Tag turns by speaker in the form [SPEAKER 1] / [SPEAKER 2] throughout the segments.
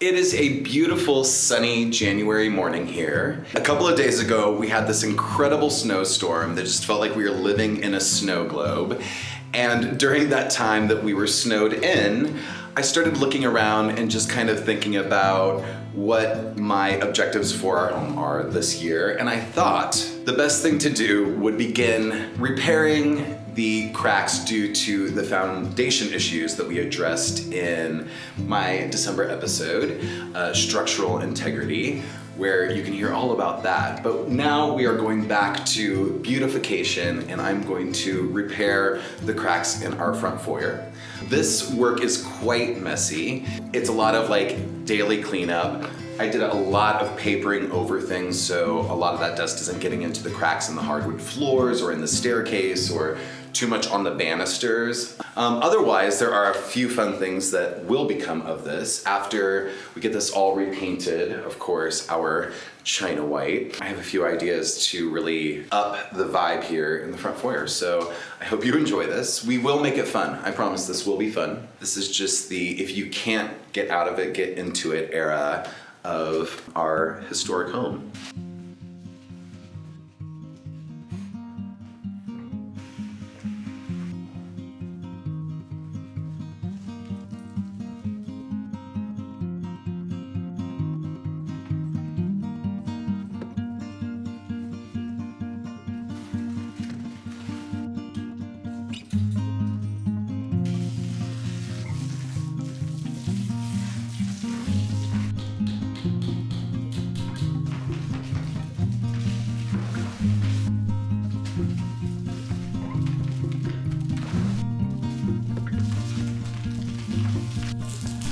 [SPEAKER 1] It is a beautiful sunny January morning here. A couple of days ago, we had this incredible snowstorm that just felt like we were living in a snow globe. And during that time that we were snowed in, I started looking around and just kind of thinking about what my objectives for our home are this year. And I thought the best thing to do would begin repairing the cracks due to the foundation issues that we addressed in my December episode, Structural Integrity, where you can hear all about that. But now we are going back to beautification, and I'm going to repair the cracks in our front foyer. This work is quite messy. It's a lot of daily cleanup. I did a lot of papering over things, so a lot of that dust isn't getting into the cracks in the hardwood floors or in the staircase or too much on the banisters. Otherwise, there are a few fun things that will become of this after we get this all repainted, of course, our China white. I have a few ideas to really up the vibe here in the front foyer, so I hope you enjoy this. We will make it fun. I promise this will be fun. This is just the if you can't get out of it, get into it era of our historic home.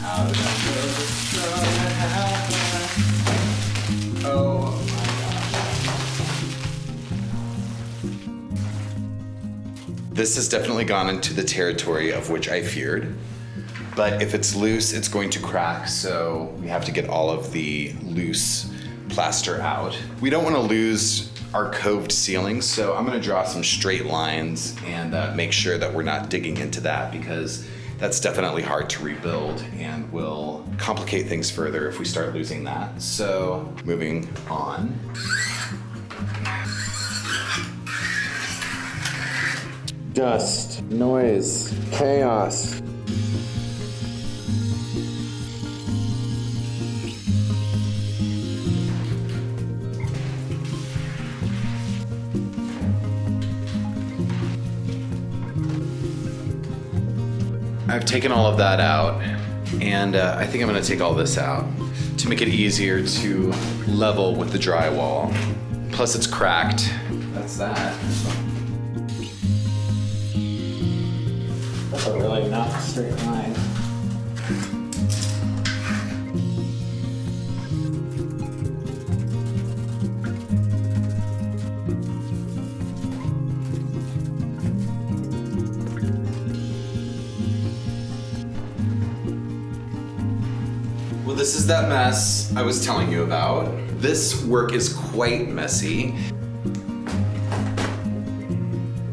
[SPEAKER 1] How did I know this was gonna happen? Oh my gosh. This has definitely gone into the territory of which I feared. But if it's loose, it's going to crack, so we have to get all of the loose plaster out. We don't want to lose our coved ceilings, so I'm gonna draw some straight lines and make sure that we're not digging into that, because that's definitely hard to rebuild and will complicate things further if we start losing that. So moving on.
[SPEAKER 2] Dust, noise, chaos.
[SPEAKER 1] I've taken all of that out, and I think I'm gonna take all this out to make it easier to level with the drywall. Plus it's cracked. That's that.
[SPEAKER 2] That's a really not straight line.
[SPEAKER 1] Well, this is that mess I was telling you about. This work is quite messy.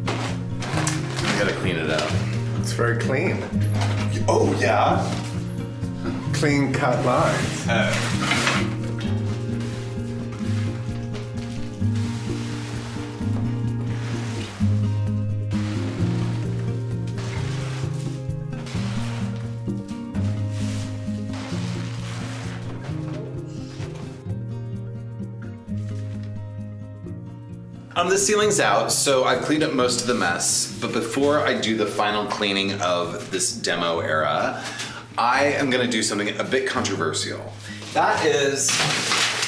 [SPEAKER 1] I gotta clean it up.
[SPEAKER 3] It's very clean.
[SPEAKER 1] Oh, yeah?
[SPEAKER 3] Clean cut lines.
[SPEAKER 1] The ceiling's out, so I've cleaned up most of the mess, but before I do the final cleaning of this demo era, I am gonna do something a bit controversial. That is,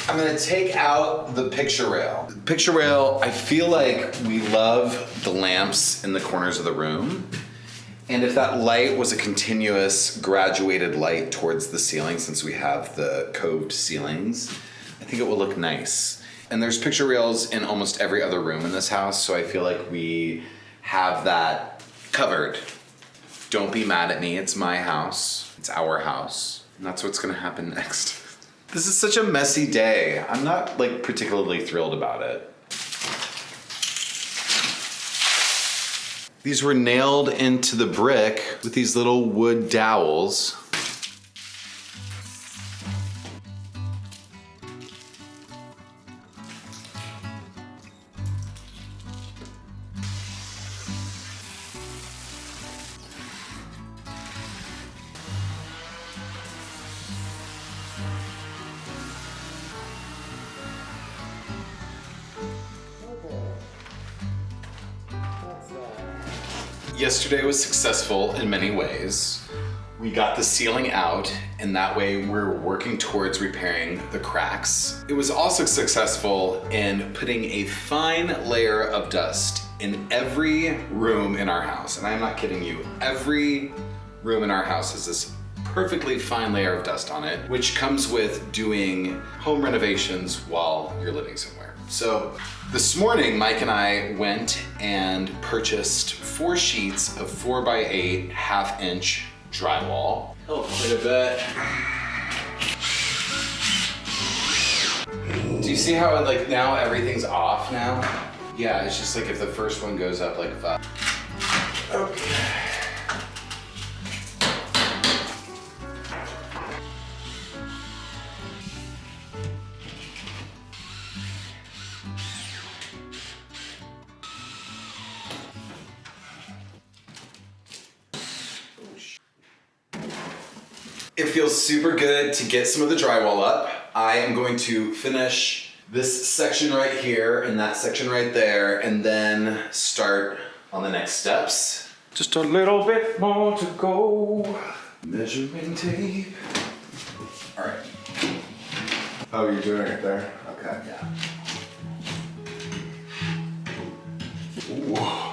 [SPEAKER 1] I'm gonna take out the picture rail. Picture rail, I feel like we love the lamps in the corners of the room, and if that light was a continuous graduated light towards the ceiling, since we have the coved ceilings, I think it will look nice. And there's picture rails in almost every other room in this house, so I feel like we have that covered. Don't be mad at me, it's my house, it's our house, and that's what's gonna happen next. This is such a messy day. I'm not particularly thrilled about it. These were nailed into the brick with these little wood dowels. Yesterday was successful in many ways. We got the ceiling out, and that way we're working towards repairing the cracks. It was also successful in putting a fine layer of dust in every room in our house. And I'm not kidding you, every room in our house has this perfectly fine layer of dust on it, which comes with doing home renovations while you're living somewhere. So this morning, Mike and I went and purchased 4 sheets of 4x8 1/2-inch drywall. Oh, quite a bit. Do you see how like now everything's off now? Yeah, it's just like if the first one goes up like 5. Okay. It feels super good to get some of the drywall up. I am going to finish this section right here and that section right there, and then start on the next steps.
[SPEAKER 2] Just a little bit more to go.
[SPEAKER 1] Measuring tape. All right.
[SPEAKER 3] Oh, you're doing it there? Okay.
[SPEAKER 1] Yeah. Whoa.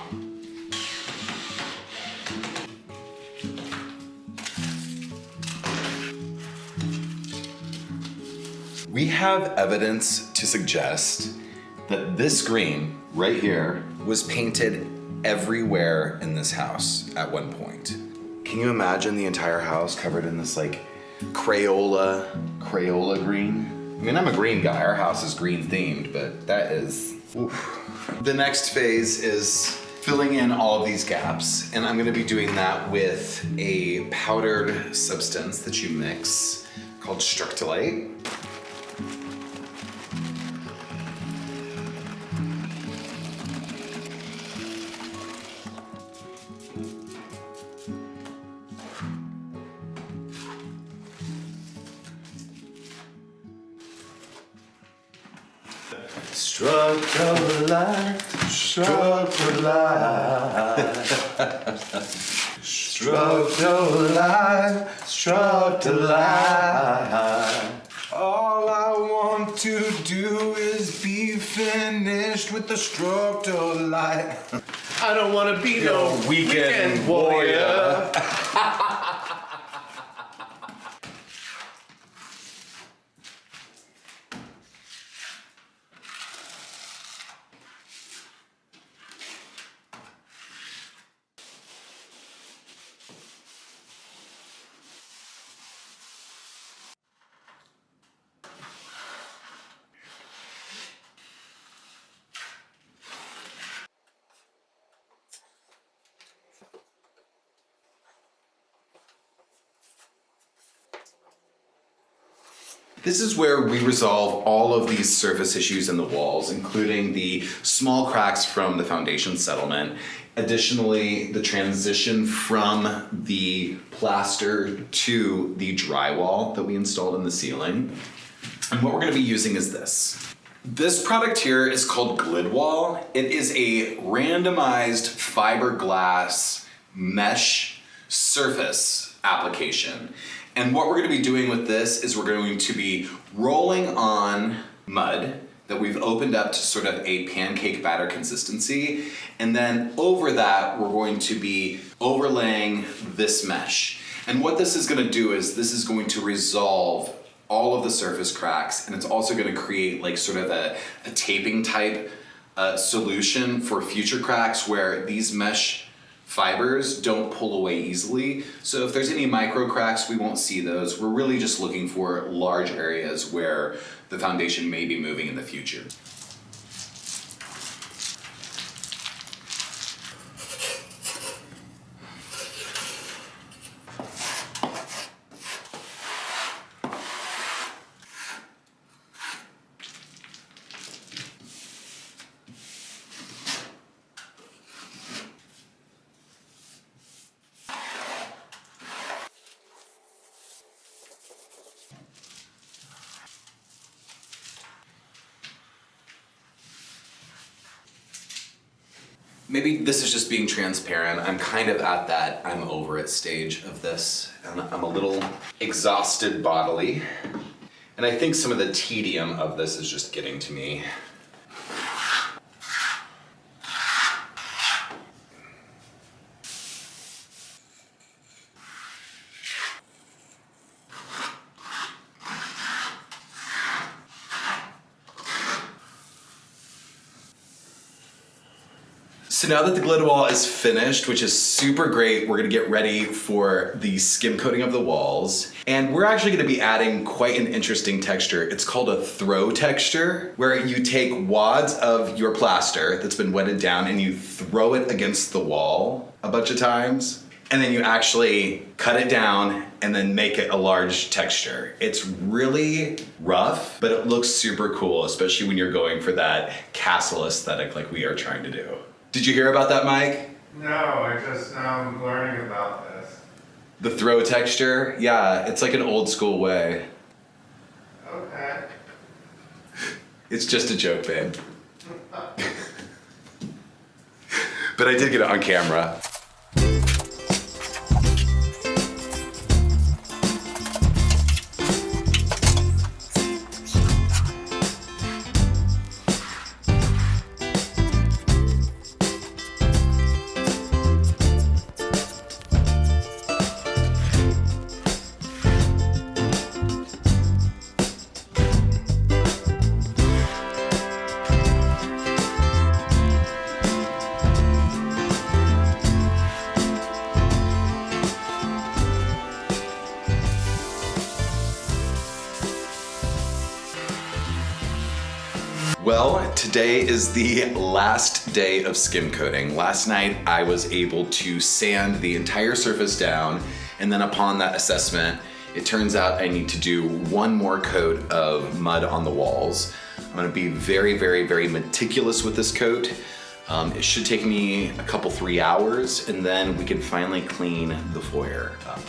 [SPEAKER 1] We have evidence to suggest that this screen right here was painted everywhere in this house at one point. Can you imagine the entire house covered in this like Crayola green? I mean, I'm a green guy, our house is green themed, but that is, oof. The next phase is filling in all of these gaps, and I'm gonna be doing that with a powdered substance that you mix called Structolite.
[SPEAKER 3] Structolite, structolite, structolite, structolite. All I want to do is be finished with the structolite. I don't want to be no weekend warrior.
[SPEAKER 1] This is where we resolve all of these surface issues in the walls, including the small cracks from the foundation settlement. Additionally, the transition from the plaster to the drywall that we installed in the ceiling. And what we're gonna be using is this. This product here is called Glidwall. It is a randomized fiberglass mesh surface application. And what we're gonna be doing with this is we're going to be rolling on mud that we've opened up to sort of a pancake batter consistency. And then over that, we're going to be overlaying this mesh. And what this is gonna do is this is going to resolve all of the surface cracks, and it's also gonna create like sort of a taping type solution for future cracks where these mesh fibers don't pull away easily. So if there's any micro cracks, we won't see those. We're really just looking for large areas where the foundation may be moving in the future. Maybe this is just being transparent. I'm kind of at that I'm over it stage of this. And I'm a little exhausted bodily. And I think some of the tedium of this is just getting to me. So now that the glitter wall is finished, which is super great, we're gonna get ready for the skim coating of the walls. And we're actually gonna be adding quite an interesting texture. It's called a throw texture, where you take wads of your plaster that's been wetted down and you throw it against the wall a bunch of times. And then you actually cut it down and then make it a large texture. It's really rough, but it looks super cool, especially when you're going for that castle aesthetic like we are trying to do. Did you hear about that, Mike?
[SPEAKER 4] No, I just now I'm learning about this.
[SPEAKER 1] The throw texture? Yeah, it's like an old school way.
[SPEAKER 4] Okay.
[SPEAKER 1] It's just a joke, babe. But I did get it on camera. Well, today is the last day of skim coating. Last night I was able to sand the entire surface down, and then upon that assessment, it turns out I need to do one more coat of mud on the walls. I'm gonna be very, very, very meticulous with this coat. It should take me a couple, 3 hours, and then we can finally clean the foyer up.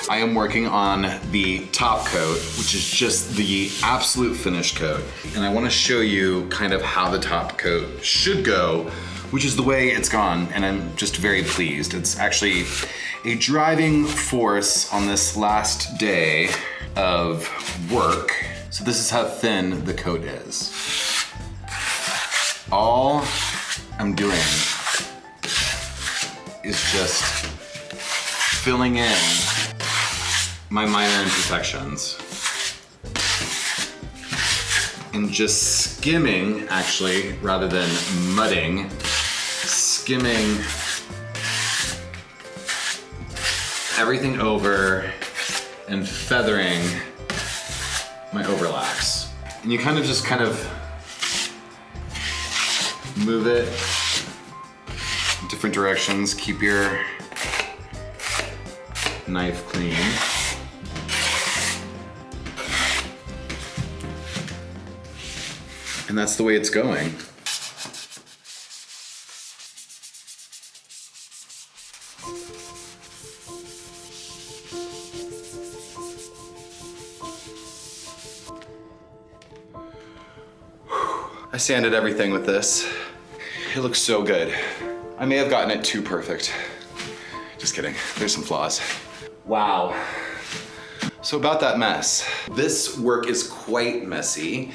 [SPEAKER 1] I am working on the top coat, which is just the absolute finish coat. And I want to show you kind of how the top coat should go, which is the way it's gone, and I'm just very pleased. It's actually a driving force on this last day of work. So this is how thin the coat is. All I'm doing is just filling in my minor imperfections and just skimming, actually, rather than mudding, skimming everything over and feathering my overlaps. And you kind of move it in different directions. Keep your knife clean. And that's the way it's going. I sanded everything with this. It looks so good. I may have gotten it too perfect. Just kidding, there's some flaws. Wow. So about that mess. This work is quite messy.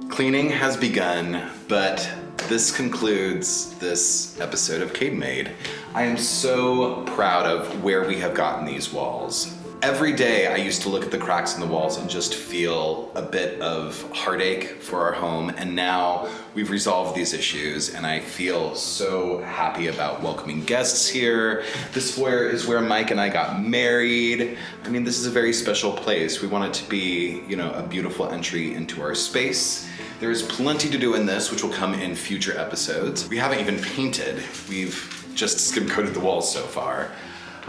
[SPEAKER 1] Cleaning has begun, but this concludes this episode of Cape Made. I am so proud of where we have gotten these walls. Every day I used to look at the cracks in the walls and just feel a bit of heartache for our home, and now we've resolved these issues and I feel so happy about welcoming guests here. This foyer is where Mike and I got married. I mean, this is a very special place. We want it to be, a beautiful entry into our space. There is plenty to do in this, which will come in future episodes. We haven't even painted. We've just skim coated the walls so far.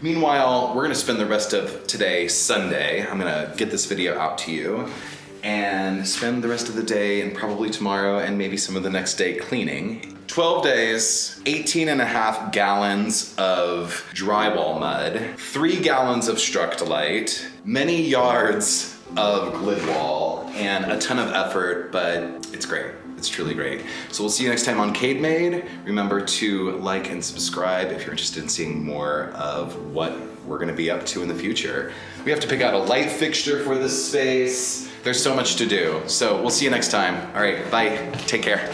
[SPEAKER 1] Meanwhile, we're gonna spend the rest of today, Sunday. I'm gonna get this video out to you and spend the rest of the day and probably tomorrow and maybe some of the next day cleaning. 12 days, 18.5 gallons of drywall mud, 3 gallons of Structolite, many yards of grid wall, and a ton of effort, but it's great. It's truly great. So we'll see you next time on Cade Made. Remember to like and subscribe if you're interested in seeing more of what we're gonna be up to in the future. We have to pick out a light fixture for this space. There's so much to do. So we'll see you next time. All right, bye, take care.